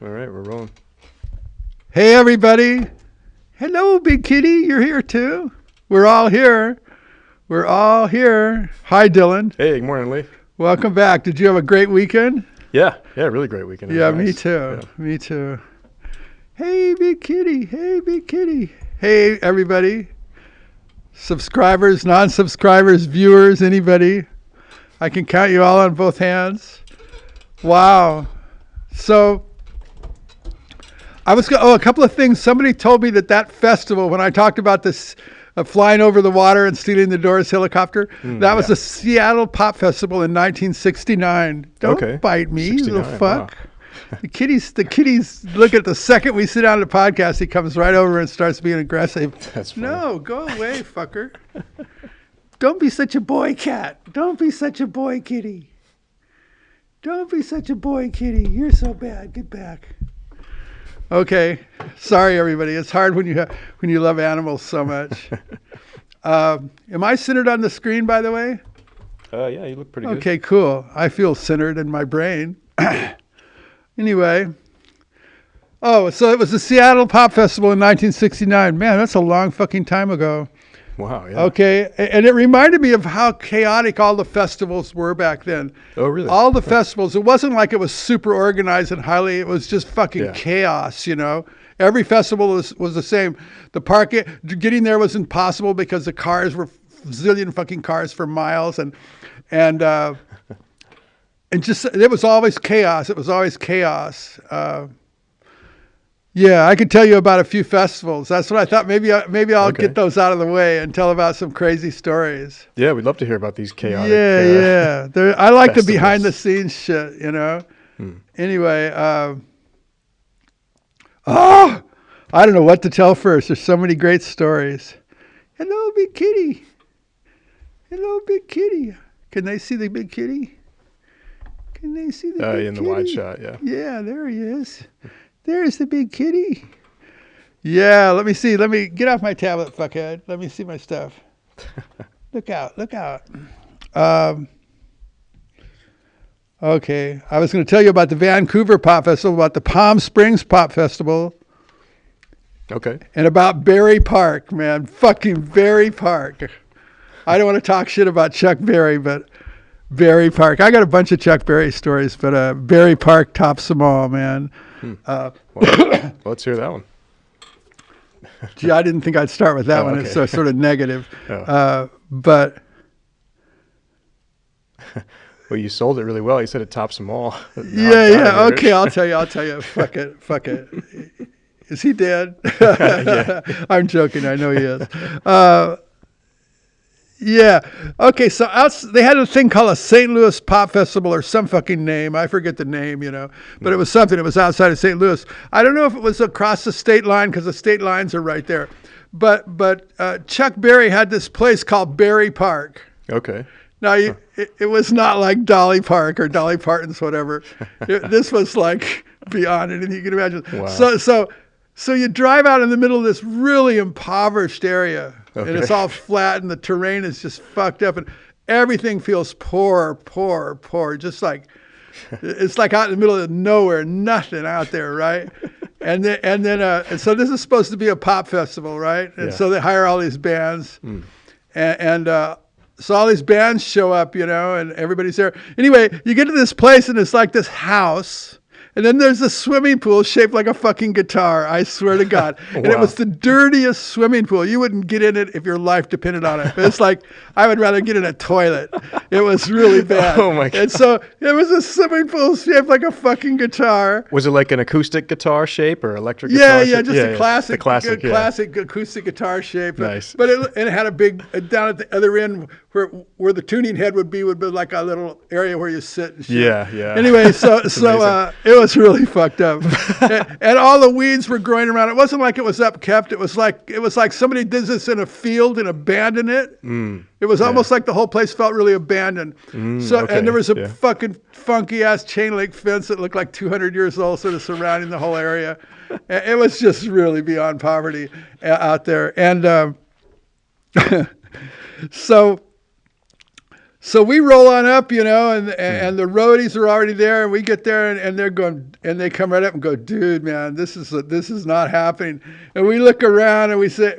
All right, we're rolling. Hey, everybody. Hello, Big Kitty. You're here, too. We're all here. We're all here. Hi, Dylan. Hey, good morning, Lee. Welcome back. Did you have a great weekend? Yeah, really great weekend. Yeah, nice. Me too. Yeah. Me too. Hey, Big Kitty. Hey, Big Kitty. Hey, everybody. Subscribers, non-subscribers, viewers, anybody. I can count you all on both hands. Wow. So, a couple of things. Somebody told me that festival, when I talked about this flying over the water and stealing the Doors helicopter, that was the Seattle Pop Festival in 1969. Don't bite me, you little fuck. Wow. The kitties look at the second we sit down at the podcast, he comes right over and starts being aggressive. That's funny. No, go away, fucker. Don't be such a boy cat. Don't be such a boy kitty. Don't be such a boy kitty. You're so bad. Get back. Okay. Sorry, everybody. It's hard when you love animals so much. Am I centered on the screen, by the way? Yeah, you look pretty good. Okay, cool. I feel centered in my brain. Anyway. Oh, so it was the Seattle Pop Festival in 1969. Man, that's a long fucking time ago. Wow, yeah. Okay, and it reminded me of how chaotic all the festivals were back then. Oh, really? All the festivals, it wasn't like it was super organized and highly, it was just fucking chaos, you know? Every festival was the same. The getting there was impossible because the cars were zillion fucking cars for miles and just, it was always chaos. It was always chaos. Yeah, I could tell you about a few festivals. That's what I thought. Maybe I'll get those out of the way and tell about some crazy stories. Yeah, we'd love to hear about these chaotic. Yeah. I like the behind the scenes shit, you know. Anyway, I don't know what to tell first. There's so many great stories. Hello, Big Kitty. Hello, Big Kitty. Can they see the Big Kitty? Can they see the Big Kitty? In the wide shot, yeah. Yeah, there he is. There's the Big Kitty. Yeah, let me see. Let me get off my tablet, fuckhead. Let me see my stuff. Look out. Okay, I was going to tell you about the Vancouver Pop Festival, about the Palm Springs Pop Festival. Okay. And about Berry Park, man. Fucking Berry Park. I don't want to talk shit about Chuck Berry, but Berry Park. I got a bunch of Chuck Berry stories, but Berry Park tops them all, man. Well, let's hear that one. Gee, I didn't think I'd start with that one. Okay. It's so sort of negative. But well, you sold it really well. You said it tops them all. Yeah. Okay, I'll tell you. Fuck it. Is he dead? Yeah. I'm joking. I know he is. Yeah. Okay. So they had a thing called a St. Louis Pop Festival or some fucking name. I forget the name, you know, but it was something. It was outside of St. Louis. I don't know if it was across the state line because the state lines are right there. But Chuck Berry had this place called Berry Park. Okay. Now, it was not like Dolly Park or Dolly Parton's whatever. This was like beyond anything you can imagine. Wow. So you drive out in the middle of this really impoverished area. Okay. And it's all flat and the terrain is just fucked up and everything feels poor. Just like, it's like out in the middle of nowhere, nothing out there, right? And so this is supposed to be a pop festival, right? And so they hire all these bands and so all these bands show up, you know, and everybody's there. Anyway, you get to this place and it's like this house. And then there's a swimming pool shaped like a fucking guitar, I swear to God. Wow. And it was the dirtiest swimming pool. You wouldn't get in it if your life depended on it. It's like, I would rather get in a toilet. It was really bad. Oh, my God. And so it was a swimming pool shaped like a fucking guitar. Was it like an acoustic guitar shape or electric guitar shape? Yeah, just a classic, the classic acoustic guitar shape. Nice. But it had a big, down at the other end where the tuning head would be like a little area where you sit and shit. Yeah. Anyway, so it was really fucked up. and all the weeds were growing around. It wasn't like it was upkept. It was like somebody did this in a field and abandoned it. It was almost like the whole place felt really abandoned. And there was a fucking funky ass chain link fence that looked like 200 years old sort of surrounding the whole area. It was just really beyond poverty out there. And so So we roll on up, and the roadies are already there, and we get there, and they're going, and they come right up and go, dude, man, this is not happening. And we look around and we say,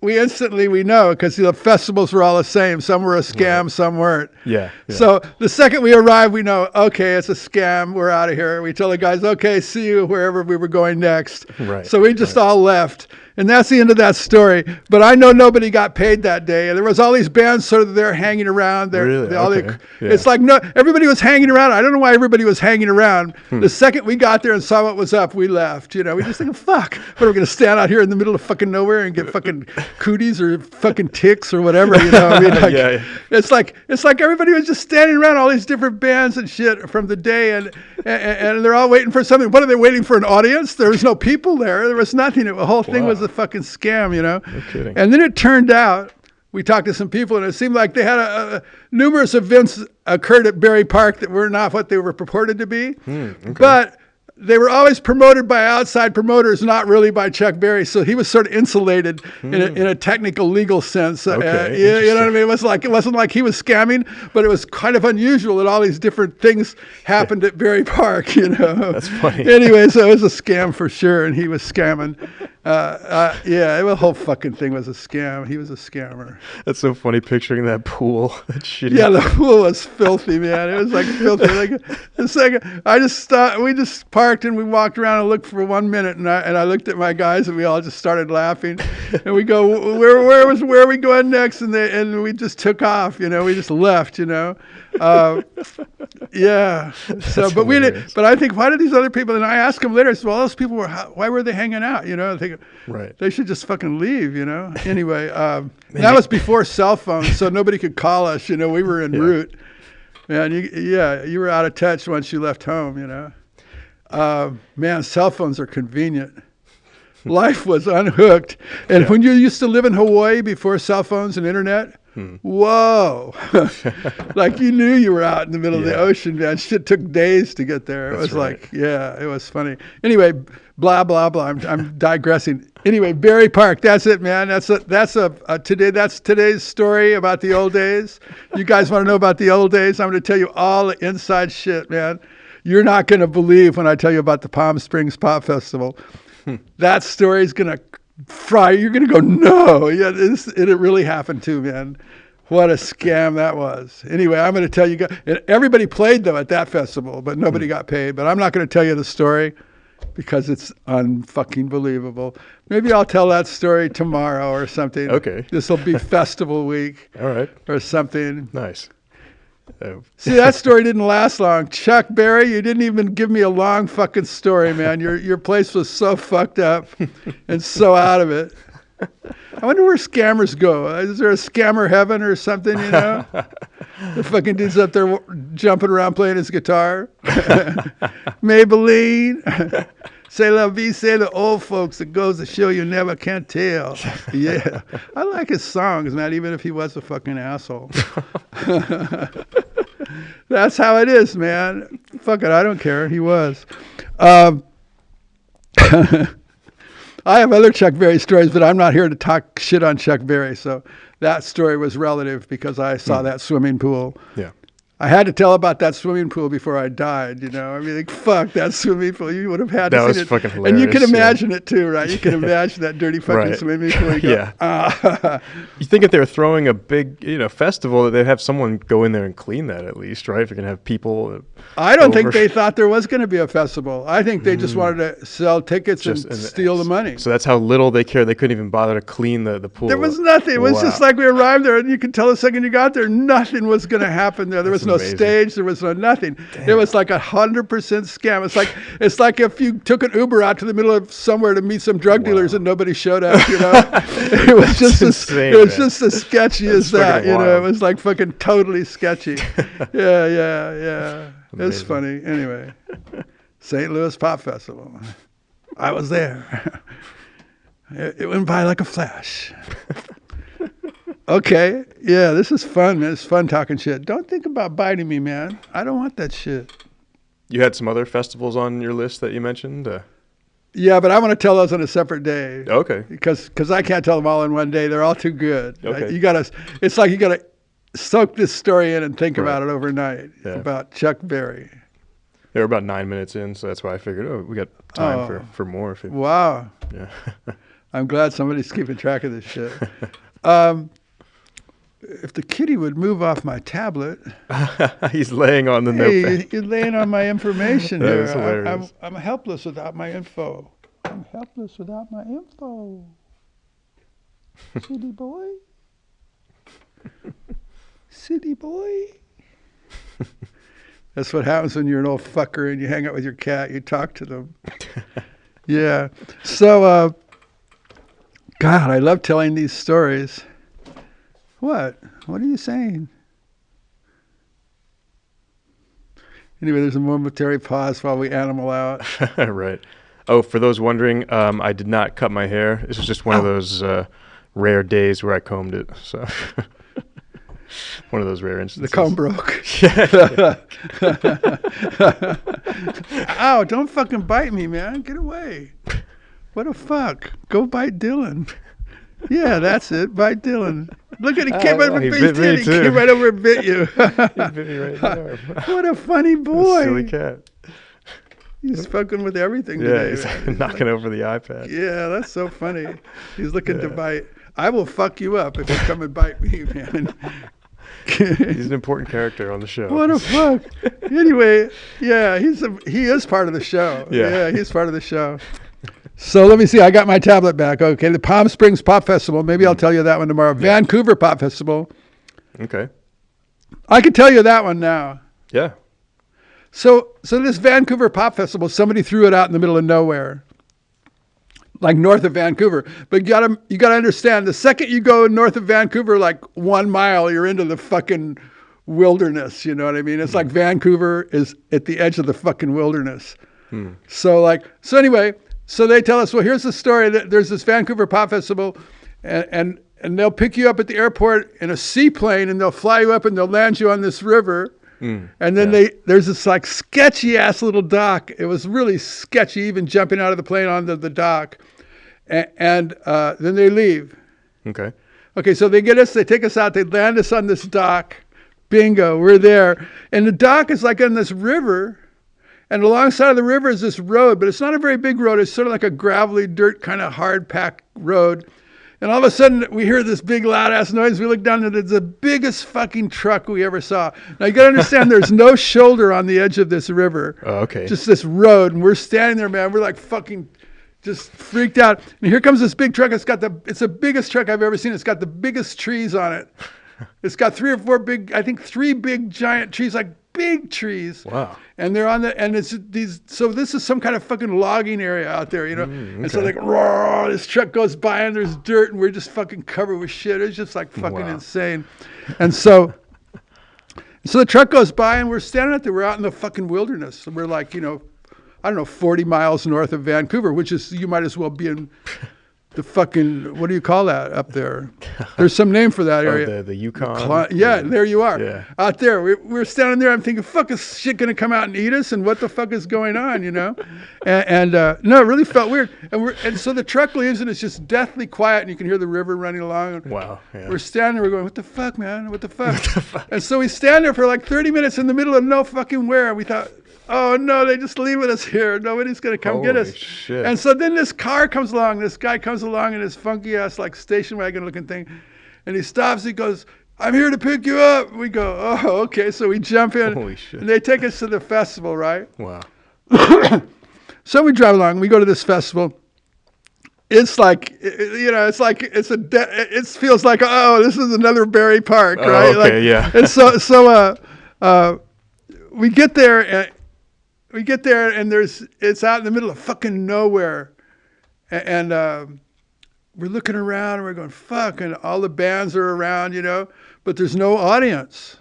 we instantly know, because the festivals were all the same. Some were a scam, right. Some weren't. Yeah. So the second we arrive, we know, okay, it's a scam. We're out of here. We tell the guys, okay, see you wherever we were going next. Right. So we just all left. And that's the end of that story. But I know nobody got paid that day. And there was all these bands sort of there hanging around. Really? Okay. It's like, no, everybody was hanging around. I don't know why everybody was hanging around. The second we got there and saw what was up, we left. We just think, fuck, what are we going to stand out here in the middle of fucking nowhere and get fucking cooties or fucking ticks or whatever? Yeah. It's like everybody was just standing around, all these different bands and shit from the day, and they're all waiting for something. What are they waiting for? An audience? There was no people there. There was nothing. The whole thing was a fucking scam, No kidding. And then it turned out, we talked to some people, and it seemed like they had numerous events occurred at Berry Park that were not what they were purported to be. Okay. But they were always promoted by outside promoters, not really by Chuck Berry. So he was sort of insulated in a technical, legal sense. Okay, you know what I mean? It wasn't like he was scamming, but it was kind of unusual that all these different things happened at Berry Park. That's funny. Anyway, so it was a scam for sure, and he was scamming. The whole fucking thing was a scam. He was a scammer. That's so funny picturing that pool. That shitty. Yeah, the pool was filthy, man. It was like filthy. We just parked and we walked around and looked for 1 minute, and I looked at my guys and we all just started laughing. And we go, where are we going next? And we just took off. We just left. Yeah. So, but I think, why did these other people? And I asked them later. I said, well, those people why were they hanging out? I think they should just fucking leave. Anyway, that was before cell phones, so nobody could call us. We were en route. Man, you were out of touch once you left home. Man, cell phones are convenient. Life was unhooked. And when you used to live in Hawaii before cell phones and internet, whoa. Like you knew you were out in the middle of the ocean, man. Shit took days to get there. It was it was funny. Anyway, blah, blah, blah. I'm digressing. Anyway, Berry Park, that's it, man. That's today's story about the old days. You guys want to know about the old days? I'm going to tell you all the inside shit, man. You're not going to believe when I tell you about the Palm Springs Pop Festival. That story is going to fry. You're going to go, no. Yeah, it really happened too, man. What a scam that was. Anyway, I'm going to tell you guys. Everybody played, though, at that festival, but nobody got paid. But I'm not going to tell you the story because it's unfucking believable. Maybe I'll tell that story tomorrow or something. Okay. This will be festival week. All right. Or something. Nice. See, that story didn't last long. Chuck Berry, you didn't even give me a long fucking story, man. Your place was so fucked up and so out of it. I wonder where scammers go. Is there a scammer heaven or something, The fucking dude's up there jumping around playing his guitar. Maybelline. C'est la vie, say the old folks. It goes to show you never can tell. Yeah. I like his songs, man, even if he was a fucking asshole. That's how it is, man. Fuck it, I don't care. He was. I have other Chuck Berry stories, but I'm not here to talk shit on Chuck Berry. So that story was relative because I saw that swimming pool. Yeah. I had to tell about that swimming pool before I died, I mean, like, fuck that swimming pool. You would have had to see it. That was fucking hilarious. And you can imagine it too, right? You can imagine that dirty fucking swimming pool. You go, You think if they were throwing a big, festival, that they'd have someone go in there and clean that at least, right? If you're going to have people. I don't think they thought there was going to be a festival. I think they just wanted to sell tickets and steal the money. So that's how little they cared. They couldn't even bother to clean the pool. There was nothing. It was just like we arrived there, and you could tell the second you got there, nothing was going to happen there. There was no stage. There was no nothing. Damn. It was like 100% scam. It's like if you took an Uber out to the middle of somewhere to meet some drug dealers and nobody showed up. It was just insane, just as sketchy as that. It was like fucking totally sketchy. Yeah. It's funny. Anyway, St. Louis Pop Festival. I was there. It went by like a flash. Okay. Yeah, this is fun, man. It's fun talking shit. Don't think about biting me, man. I don't want that shit. You had some other festivals on your list that you mentioned? Yeah, but I want to tell those on a separate day. Okay. Because I can't tell them all in one day. They're all too good. Okay. It's like you got to soak this story in and think Right. about it overnight Yeah. about Chuck Berry. They were about 9 minutes in, so that's why I figured, we got time Oh. for more. If it, Wow. yeah. I'm glad somebody's keeping track of this shit. If the kitty would move off my tablet. He's laying on the Hey, notepad. you're laying on my information That here. is hilarious. I'm helpless without my info. I'm helpless without my info. City boy. City boy. That's what happens when you're an old fucker and you hang out with your cat. You talk to them. Yeah. So, God, I love telling these stories. What? What are you saying? Anyway, there's a momentary pause while we animal out. Right. Oh, for those wondering, I did not cut my hair. This was just one of those rare days where I combed it. So one of those rare The instances. comb broke. Yeah. Ow, don't fucking bite me, man. Get away. What the fuck? Go bite Dylan. Yeah, that's it. Bite Dylan. Look at he came well, over he bit bit me He too. came right over and bit you. He bit me right in the arm. What a funny boy. Silly cat. He's fucking with everything Yeah, today. he's man. knocking over the iPad. Yeah, that's so funny. He's looking to Yeah. bite. I will fuck you up if you come and bite me, man. He's an important character on the show. What a fuck. Anyway, yeah, he is part of the show. Yeah. Yeah, he's part of the show. So let me see. I got my tablet back. Okay, the Palm Springs Pop Festival. Maybe I'll tell you that one tomorrow. Yeah. Vancouver Pop Festival. Okay. I can tell you that one now. Yeah. So this Vancouver Pop Festival, somebody threw it out in the middle of nowhere, like north of Vancouver. But you gotta understand, the second you go north of Vancouver, like 1 mile, you're into the fucking wilderness. You know what I mean? It's like Vancouver is at the edge of the fucking wilderness. So anyway, so they tell us, well, here's the story. That there's this Vancouver Pop Festival, and they'll pick you up at the airport in a seaplane, and they'll fly you up, and they'll land you on this river. And then there's this like sketchy ass little dock. It was really sketchy, even jumping out of the plane onto the dock. And then they leave. Okay. Okay, so they take us out, they land us on this dock. Bingo, we're there. And the dock is like on this river. And alongside of the river is this road, but it's not a very big road. It's sort of like a gravelly, dirt kind of hard packed road. And all of a sudden, we hear this big loud ass noise. We look down and it's the biggest fucking truck we ever saw. Now you gotta understand, there's no shoulder on the edge of this river. Oh, okay. Just this road, and we're standing there, man. We're like fucking just freaked out. And here comes this big truck. It's the biggest truck I've ever seen. It's got the biggest trees on it. It's got three big giant trees, like big trees. Wow. And they're on and it's these, so this is some kind of fucking logging area out there, you know? And so okay. like, roar, this truck goes by and there's dirt and we're just fucking covered with shit. It's just like fucking Wow. insane. And so the truck goes by and we're standing out there. We're out in the fucking wilderness. And we're like, I don't know, 40 miles north of Vancouver, which is, you might as well be in the fucking, what do you call that up there? There's some name for that area. Oh, the Yukon. Yeah, there you are. Yeah. Out there. We're standing there. I'm thinking, fuck, is shit going to come out and eat us? And what the fuck is going on, no, it really felt weird. And so the truck leaves and it's just deathly quiet and you can hear the river running along. Wow. Yeah. We're standing there, we're going, what the fuck, man? What the fuck? And so we stand there for like 30 minutes in the middle of no fucking where. And we thought, oh no, they just leaving us here. Nobody's going to come get Holy us. shit. And so then this car comes along. This guy comes along in his funky ass like station wagon looking thing. And he stops, he goes, I'm here to pick you up. We go, oh, okay. So we jump in. Holy shit. And they take us to the festival, right? Wow. So we drive along, we go to this festival. It's like, it feels like, oh, this is another Berry Park, Oh, right? okay, yeah. And so we get there and it's out in the middle of fucking nowhere. And we're looking around and we're going, fuck, and all the bands are around, but there's no audience.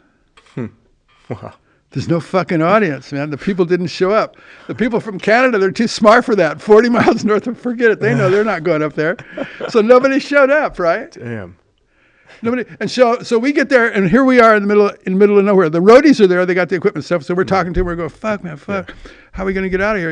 Wow. There's no fucking audience, man. The people didn't show up. The people from Canada, they're too smart for that. 40 miles north of, forget it. They know they're not going up there. So nobody showed up, right? Damn. Nobody. And so we get there, and here we are in the middle of nowhere. The roadies are there. They got the equipment stuff. So we're talking to them. We're going, fuck, man, fuck. How are we going to get out of here,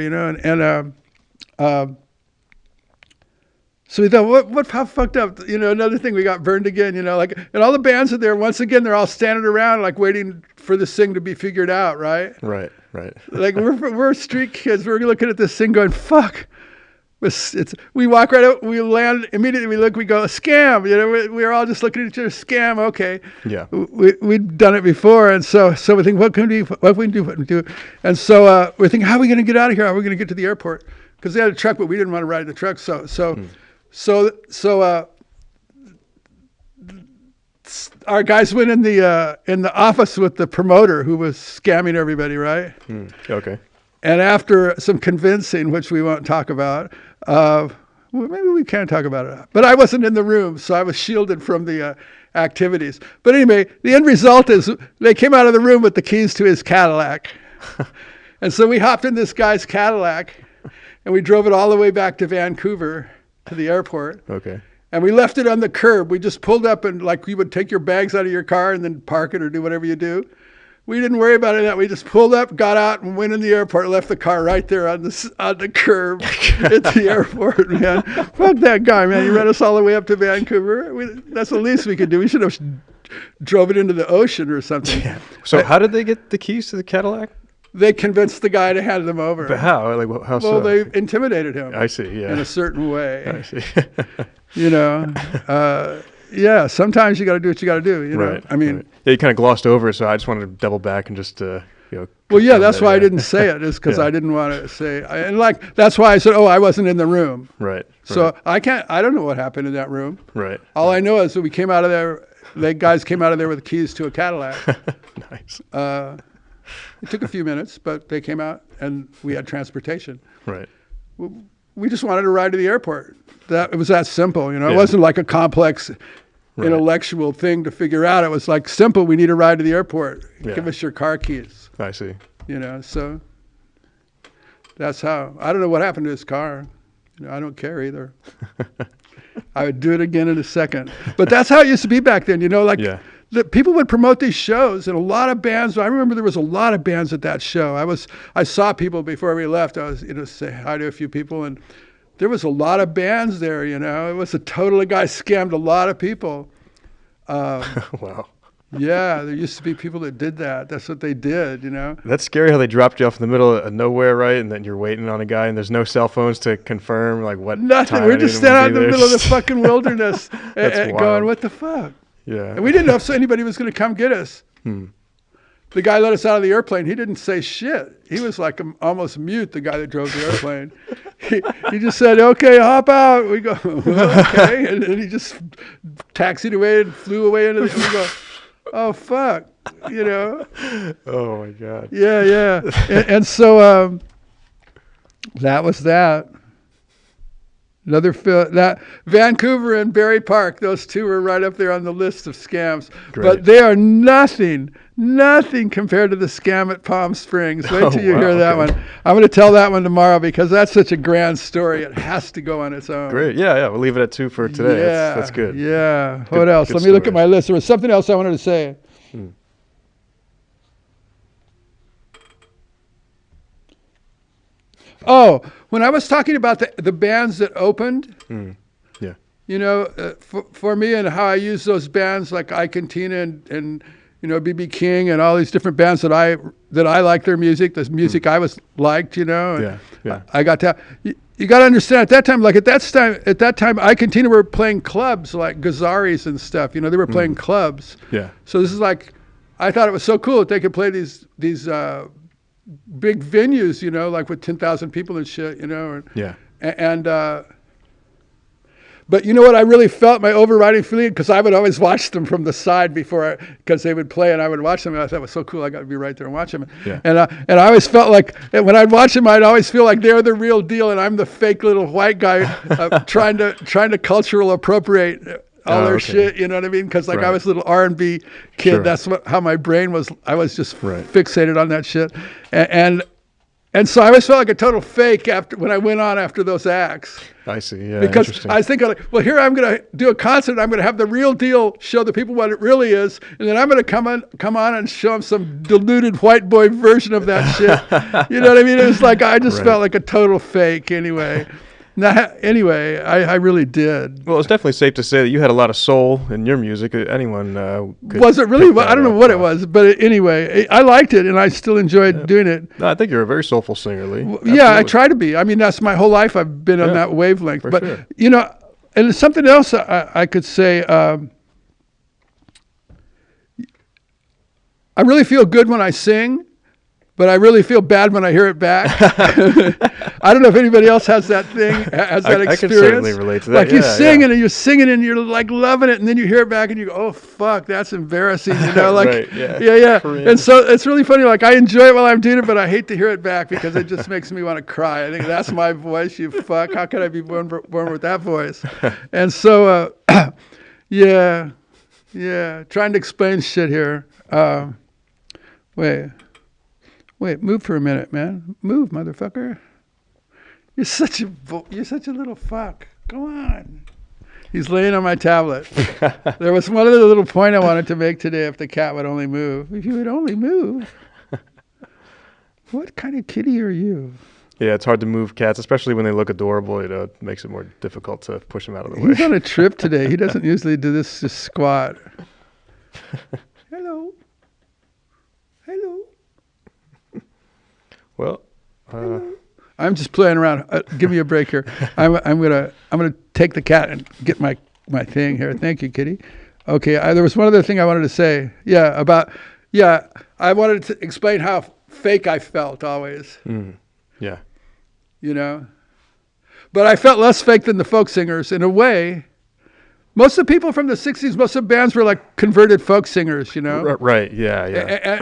So we thought, how fucked up? Another thing, we got burned again. Like, and all the bands are there. Once again, they're all standing around, like waiting for this thing to be figured out, right? Right. Like we're street kids. We're looking at this thing, going, "Fuck." We walk right out. We land immediately. We look. We go, "Scam." We're all just looking at each other. Scam. Okay. Yeah. We'd done it before, and so we think, what can we do? What can we do? And so we're thinking, how are we going to get out of here? How are we going to get to the airport? Because they had a truck, but we didn't want to ride the truck. So our guys went in the office with the promoter who was scamming everybody, right? Okay. And after some convincing, which we won't talk about, well, maybe we can talk about it. But I wasn't in the room, so I was shielded from the activities. But anyway, the end result is they came out of the room with the keys to his Cadillac. And so we hopped in this guy's Cadillac, and we drove it all the way back to Vancouver, to the airport. Okay. And we left it on the curb. We just pulled up, and like you would take your bags out of your car and then park it or do whatever you do. We didn't worry about it. We just pulled up, got out, and went in the airport. Left the car right there on the curb at the airport. Man, fuck that guy, man. He ran us all the way up to Vancouver. That's the least we could do. We should have drove it into the ocean or something. Yeah. So how did they get the keys to the Cadillac? They convinced the guy to hand them over. But how? Like, how so? Well, they intimidated him. I see. Yeah. In a certain way. I see. Yeah. Sometimes you got to do what you got to do. Right. I mean, right. Yeah, you kind of glossed over, so I just wanted to double back and just Well, yeah, that's why I didn't say it. Is because I didn't want to say. And like that's why I said, I wasn't in the room. Right. So I don't know what happened in that room. Right. All I know is that we came out of there. The guys came out of there with the keys to a Cadillac. Nice. It took a few minutes, but they came out and we had transportation. Right. We just wanted to ride to the airport. It was that simple, It wasn't like a complex intellectual thing to figure out. It was like simple. We need a ride to the airport. Yeah. Give us your car keys. I see. So that's how. I don't know what happened to his car. I don't care either. I would do it again in a second. But that's how it used to be back then, The people would promote these shows, and a lot of bands. I remember there was a lot of bands at that show. I saw people before we left. I was, say hi to a few people, and there was a lot of bands there. It was a guy scammed a lot of people. Wow. Yeah, there used to be people that did that. That's what they did. That's scary how they dropped you off in the middle of nowhere, right? And then you're waiting on a guy, and there's no cell phones to confirm like what. Nothing. We're just standing out in the middle of the fucking wilderness and going, "What the fuck?" Yeah. And we didn't know if anybody was going to come get us. The guy let us out of the airplane. He didn't say shit. He was like almost mute, the guy that drove the airplane. He just said, "Okay, hop out." We go, "Okay." And he just taxied away and flew away into we go, "Oh, fuck." Oh, my God. Yeah. And so that was that. That Vancouver and Barrie Park, those two were right up there on the list of scams. Great. But they are nothing compared to the scam at Palm Springs. Wait till you hear that one. I'm going to tell that one tomorrow because that's such a grand story. It has to go on its own. Great. Yeah. We'll leave it at 2 for today. Yeah, that's good. Yeah. What else? Let me look at my list. There was something else I wanted to say. Oh, when I was talking about the bands that opened, yeah, for me and how I use those bands like Ike and Tina and B.B. King and all these different bands that I like their music, the music I was liked, Yeah. I got to. You got to understand at that time, Ike and Tina were playing clubs like Gazzari's and stuff. They were playing clubs. Yeah. So this is like, I thought it was so cool that they could play these big venues, like with 10,000 people and shit, Yeah. But you know what I really felt, my overriding feeling, because I would always watch them from the side because they would play and I would watch them and I thought it was so cool, I got to be right there and watch them. Yeah. And I always felt like, when I'd watch them, I'd always feel like they're the real deal and I'm the fake little white guy trying to cultural appropriate all their shit, you know what I mean? Because I was a little R&B kid. Sure. That's how my brain was. I was just Right. fixated on that shit. And so I always felt like a total fake when I went on after those acts. I see. Yeah. Because Interesting. I was thinking, well, here I'm going to do a concert. I'm going to have the real deal, show the people what it really is, and then I'm going to come on and show them some diluted white boy version of that shit. You know what I mean? It was like I just felt like a total fake anyway. Anyway, I really did. Well, it's definitely safe to say that you had a lot of soul in your music. Anyone could Was it really? pick that I don't know up. what it was, but anyway, I liked it, and I still enjoyed doing it. No, I think you're a very soulful singer, Lee. Yeah, I Absolutely. try to be. I mean, that's my whole life. I've been on that wavelength. for But sure. you know, and something else I could say. I really feel good when I sing, but I really feel bad when I hear it back. I don't know if anybody else has that thing, has that experience. I can certainly relate to that. Like you sing it and you're singing and you're like loving it, and then you hear it back and you go, "Oh fuck, that's embarrassing," you know, like Right, yeah. yeah. Cringe. And so it's really funny. Like I enjoy it while I'm doing it, but I hate to hear it back because it just makes me want to cry. I think that's my voice. You fuck. How could I be born with that voice? And so yeah, trying to explain shit here. Wait, move for a minute, man. Move, motherfucker. You're such a little fuck. Go on. He's laying on my tablet. There was one other little point I wanted to make today. If the cat would only move. If you would only move. What kind of kitty are you? Yeah, it's hard to move cats, especially when they look adorable. You know, it makes it more difficult to push them out of the way. He's on a trip today. He doesn't usually do this, just squat. Hello. Well, I'm just playing around. Give me a break here. I'm gonna take the cat and get my thing here. Thank you, kitty. Okay. There was one other thing I wanted to say. I wanted to explain how fake I felt always. Yeah. You know, but I felt less fake than the folk singers in a way. Most of the people from the 60s, most of the bands were like converted folk singers, you know? Right, yeah.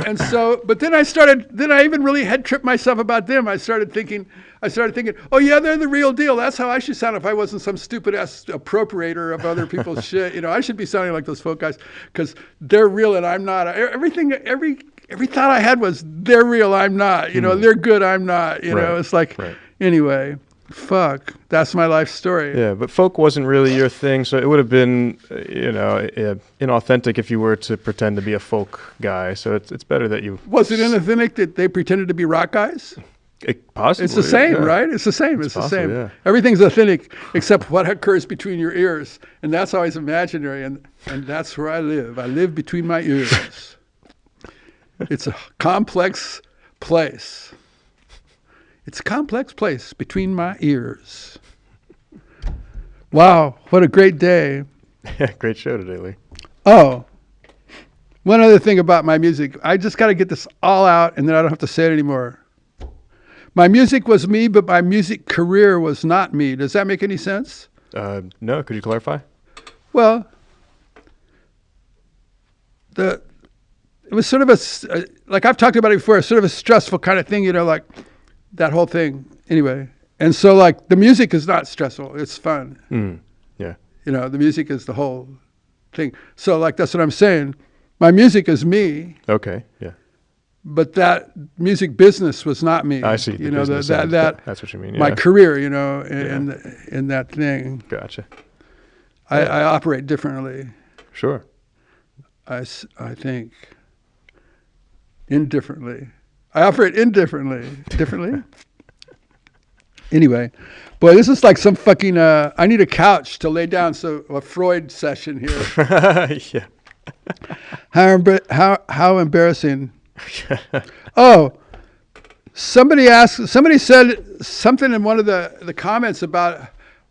And so, but then I even really head tripped myself about them. I started thinking, oh yeah, they're the real deal. That's how I should sound if I wasn't some stupid ass appropriator of other people's shit. You know, I should be sounding like those folk guys because they're real and I'm not. Every thought I had was they're real, I'm not. You know, they're good, I'm not. You know, it's like, anyway. Fuck, that's my life story. Yeah, but folk wasn't really your thing, so it would have been, inauthentic if you were to pretend to be a folk guy. So it's better that you... Was it inauthentic that they pretended to be rock guys? Possibly. It's the same, right? It's the same. It's the same. Yeah. Everything's authentic except what occurs between your ears, and that's always imaginary, and that's where I live. I live between my ears. It's a complex place. It's a complex place between my ears. Wow, what a great day. Yeah, great show today, Lee. Oh, one other thing about my music. I just got to get this all out, and then I don't have to say it anymore. My music was me, but my music career was not me. Does that make any sense? No, could you clarify? Well, it was sort of like I've talked about it before, sort of a stressful kind of thing, you know, like that whole thing. Anyway, and so like the music is not stressful; it's fun. Yeah. You know, the music is the whole thing. So like that's what I'm saying. My music is me. Okay. Yeah. But that music business was not me. I see. You know, that's what you mean. Yeah. My career, you know, in that thing. Gotcha. I operate differently. Sure. I think indifferently. I operate indifferently. Differently? Anyway, boy, this is like some fucking, I need a couch to lay down, so a Freud session here. Yeah. How embarrassing. Oh, somebody said something in one of the comments about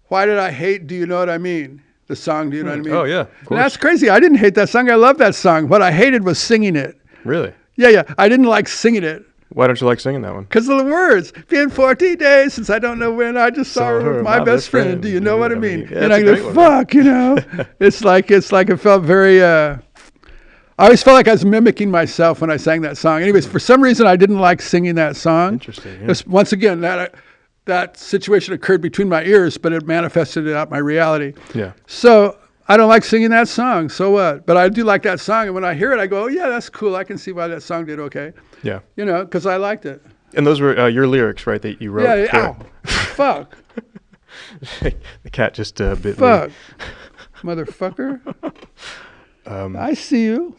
why did I hate Do You Know What I Mean? The song, Do You Know What I Mean? Oh, yeah. Of course. That's crazy. I didn't hate that song. I love that song. What I hated was singing it. Really? Yeah. I didn't like singing it. Why don't you like singing that one? Because of the words. Been 40 days since I don't know when I just saw her with my best friend. Do you know what I mean? Yeah, and I go, fuck, you know. It's like it felt very, I always felt like I was mimicking myself when I sang that song. Anyways, for some reason, I didn't like singing that song. Interesting. Yeah. Once again, that situation occurred between my ears, but it manifested out my reality. Yeah. So I don't like singing that song. So what? But I do like that song. And when I hear it, I go, oh, yeah, that's cool. I can see why that song did okay. Yeah. You know, because I liked it. And those were your lyrics, right, that you wrote? Yeah. Ow. Fuck. The cat just bit Fuck. me. Motherfucker. I see you.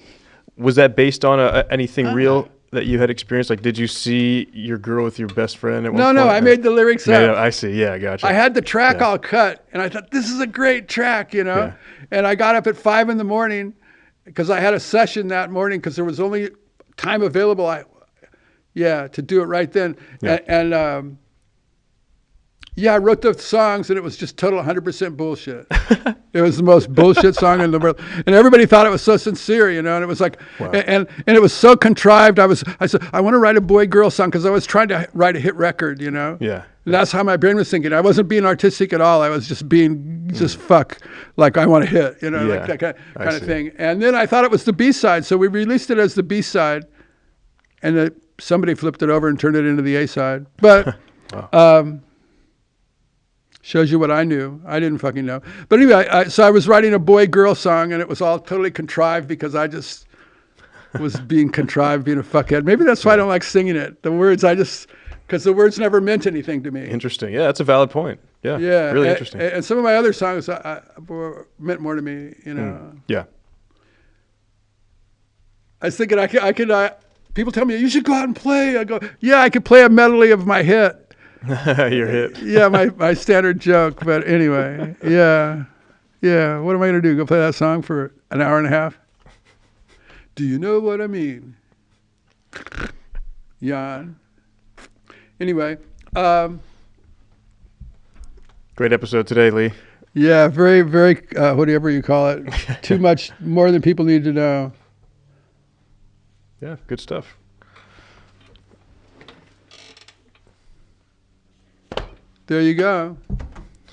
Was that based on anything real? that you had experienced? Like, did you see your girl with your best friend at one No, point? no, I made the lyrics up. I see. Yeah, I gotcha. I had the track Yeah. all cut, and I thought, this is a great track, you know? Yeah. And I got up at 5 a.m. because I had a session that morning because there was only time available to do it right then. Yeah. And I wrote the songs, and it was just total 100% bullshit. It was the most bullshit song in the world. And everybody thought it was so sincere, you know? And it was like, Wow. and it was so contrived. I said, I want to write a boy-girl song because I was trying to write a hit record, you know? Yeah. And that's how my brain was thinking. I wasn't being artistic at all. I was just being fuck, like I want to hit, you know, Yeah, like that kind of see. thing. And then I thought it was the B-side, so we released it as the B-side, and somebody flipped it over and turned it into the A-side. But Wow. shows you what I knew. I didn't fucking know. But anyway, so I was writing a boy-girl song, and it was all totally contrived because I just was being contrived, being a fuckhead. Maybe that's why I don't like singing it. The words, because the words never meant anything to me. Interesting. Yeah, that's a valid point. Yeah. Yeah, Really interesting. And some of my other songs meant more to me, you know. Yeah. I was thinking I could. People tell me you should go out and play. I go, yeah, I could play a medley of my hit. Your hit. Yeah, my standard joke. But anyway, yeah. What am I gonna do? Go play that song for an hour and a half? Do you know what I mean? Yawn. Anyway. Great episode today, Lee. Yeah, very, very, whatever you call it. Too much, more than people need to know. Yeah, good stuff. There you go.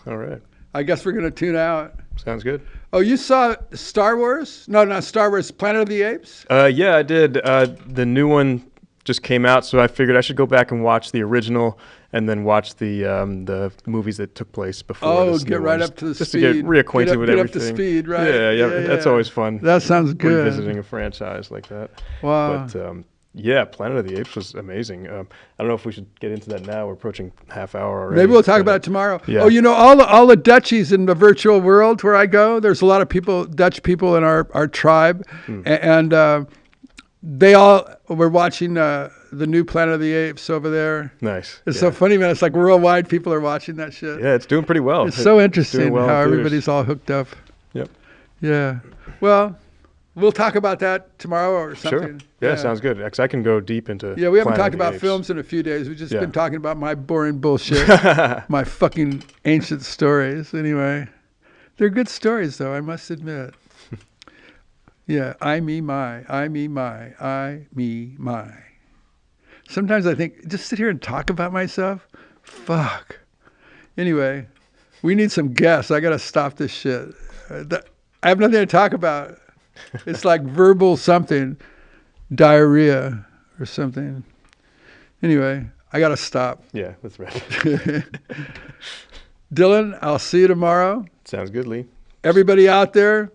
All right. I guess we're going to tune out. Sounds good. Oh, you saw Star Wars? No, not Star Wars, Planet of the Apes? Yeah, I did. The new one just came out, so I figured I should go back and watch the original and then watch the movies that took place before. Oh, this get new right one, up to the just speed. to get reacquainted with get everything. Get up to speed, right? Yeah, that's always fun. That sounds good. Revisiting a franchise like that. Wow. But yeah, Planet of the Apes was amazing. I don't know if we should get into that now. We're approaching half hour already. Maybe we'll talk about it tomorrow. Yeah. Oh, you know, all the Dutchies in the virtual world where I go, there's a lot of people, Dutch people in our tribe, and they all were watching the new Planet of the Apes over there. Nice. It's so funny, man. It's like worldwide people are watching that shit. Yeah, it's doing pretty well. It's so interesting well how in theaters. everybody's all hooked up. Yep. Yeah. Well, we'll talk about that tomorrow or something. Sure. Yeah, sounds good. 'Cause I can go deep into. Yeah, we haven't Planet talked of the about Apes. films in a few days. We've just Yeah. been talking about my boring bullshit, my fucking ancient stories. Anyway, they're good stories, though, I must admit. Yeah, I, me, my. Sometimes I think, just sit here and talk about myself? Fuck. Anyway, we need some guests. I got to stop this shit. I have nothing to talk about. It's like verbal something, diarrhea or something. Anyway, I got to stop. Yeah, that's right. Dylan, I'll see you tomorrow. Sounds good, Lee. Everybody out there,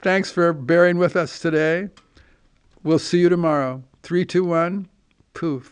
thanks for bearing with us today. We'll see you tomorrow. 3, 2, 1, poof.